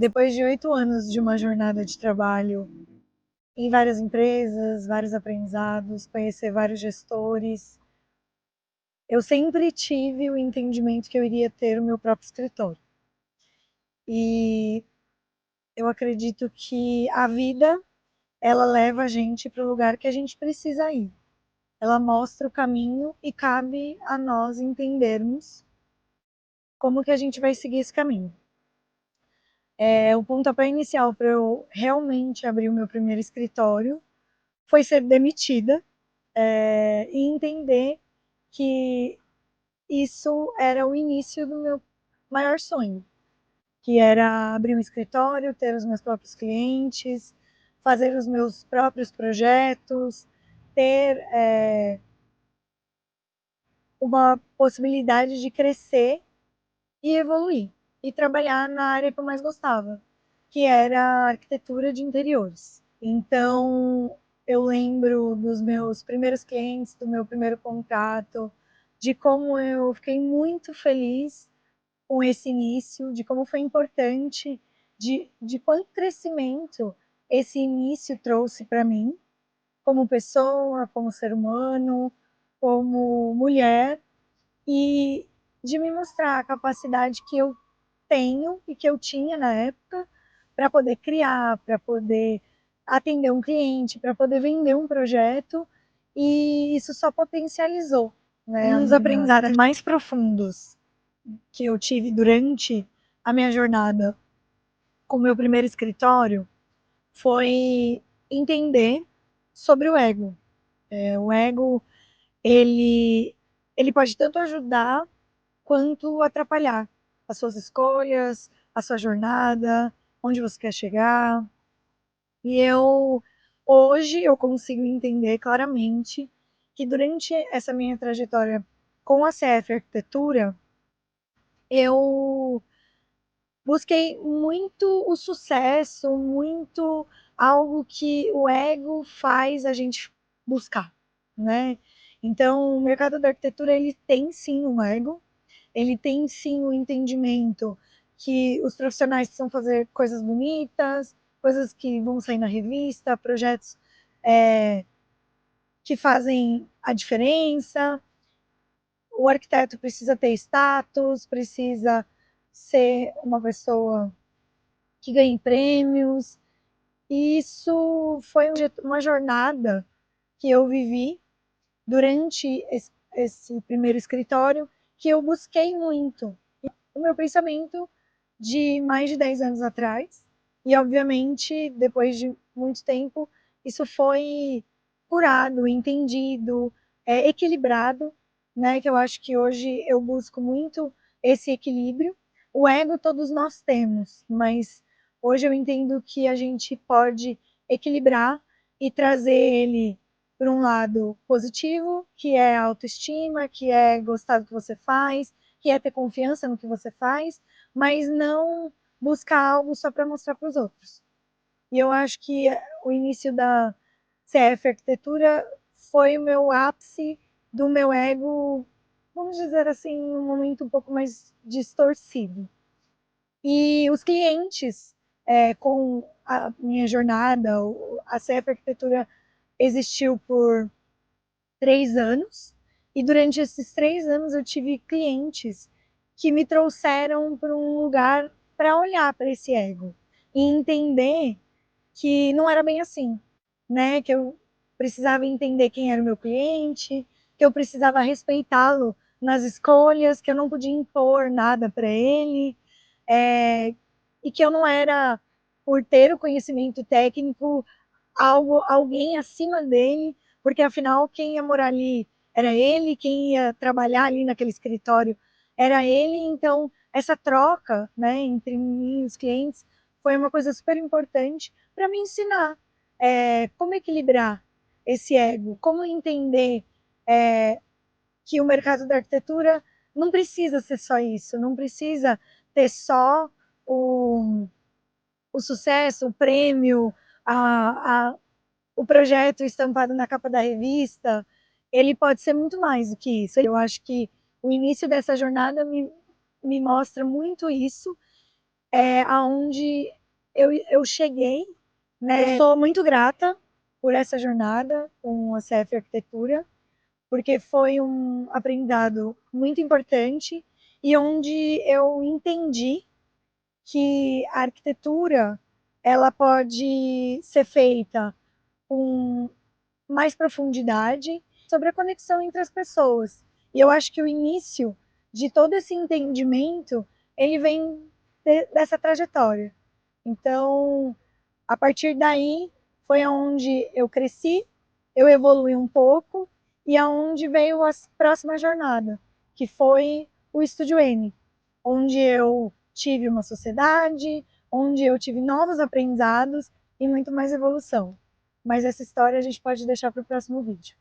Depois de 8 anos de uma jornada de trabalho em várias empresas, vários aprendizados, conhecer vários gestores, eu sempre tive o entendimento que eu iria ter o meu próprio escritório. E eu acredito que a vida, ela leva a gente para o lugar que a gente precisa ir. Ela mostra o caminho e cabe a nós entendermos como que a gente vai seguir esse caminho. O pontapé inicial para eu realmente abrir o meu primeiro escritório foi ser demitida e entender que isso era o início do meu maior sonho, que era abrir um escritório, ter os meus próprios clientes, fazer os meus próprios projetos, ter uma possibilidade de crescer e evoluir, e trabalhar na área que eu mais gostava, que era a arquitetura de interiores. Então, eu lembro dos meus primeiros clientes, do meu primeiro contrato, de como eu fiquei muito feliz com esse início, de como foi importante, de quanto crescimento esse início trouxe para mim, como pessoa, como ser humano, como mulher, e de me mostrar a capacidade que eu tenho e que eu tinha na época para poder criar, para poder atender um cliente, para poder vender um projeto, e isso só potencializou, né? Um dos aprendizados mais profundos que eu tive durante a minha jornada com o meu primeiro escritório foi entender sobre o ego. O ego, ele, ele pode tanto ajudar quanto atrapalhar as suas escolhas, a sua jornada, onde você quer chegar. E hoje eu consigo entender claramente que durante essa minha trajetória com a CF Arquitetura, eu busquei muito o sucesso, muito algo que o ego faz a gente buscar, né? Então, o mercado da arquitetura, ele tem sim um ego, ele tem sim o entendimento que os profissionais precisam fazer coisas bonitas, coisas que vão sair na revista, projetos que fazem a diferença. O arquiteto precisa ter status, precisa ser uma pessoa que ganhe prêmios. E isso foi uma jornada que eu vivi durante esse primeiro escritório, que eu busquei muito o meu pensamento de mais de 10 anos atrás. E, obviamente, depois de muito tempo, isso foi curado, entendido, equilibrado, né? Que eu acho que hoje eu busco muito esse equilíbrio. O ego todos nós temos, mas hoje eu entendo que a gente pode equilibrar e trazer ele para um lado positivo, que é a autoestima, que é gostar do que você faz, que é ter confiança no que você faz, mas não buscar algo só para mostrar para os outros. E eu acho que o início da CF Arquitetura foi o meu ápice do meu ego, vamos dizer assim, um momento um pouco mais distorcido. E os clientes, com a minha jornada, a CF Arquitetura existiu por 3 anos, e durante esses 3 anos eu tive clientes que me trouxeram para um lugar para olhar para esse ego e entender que não era bem assim, né? Que eu precisava entender quem era o meu cliente, que eu precisava respeitá-lo nas escolhas, que eu não podia impor nada para ele, e que eu não era, por ter o conhecimento técnico, alguém acima dele, porque afinal quem ia morar ali era ele, quem ia trabalhar ali naquele escritório era ele. Então essa troca, né, entre mim e os clientes foi uma coisa super importante para me ensinar como equilibrar esse ego, como entender que o mercado da arquitetura não precisa ser só isso, não precisa ter só o sucesso, o prêmio, o projeto estampado na capa da revista. Ele pode ser muito mais do que isso. Eu acho que o início dessa jornada me mostra muito isso, aonde eu cheguei, né? Eu sou muito grata por essa jornada com a CF Arquitetura, porque foi um aprendizado muito importante e onde eu entendi que a arquitetura ela pode ser feita com mais profundidade sobre a conexão entre as pessoas. E eu acho que o início de todo esse entendimento ele vem dessa trajetória. Então, a partir daí foi onde eu cresci, eu evolui um pouco e aonde veio a próxima jornada, que foi o Estúdio N, onde eu tive uma sociedade, onde eu tive novos aprendizados e muito mais evolução. Mas essa história a gente pode deixar para o próximo vídeo.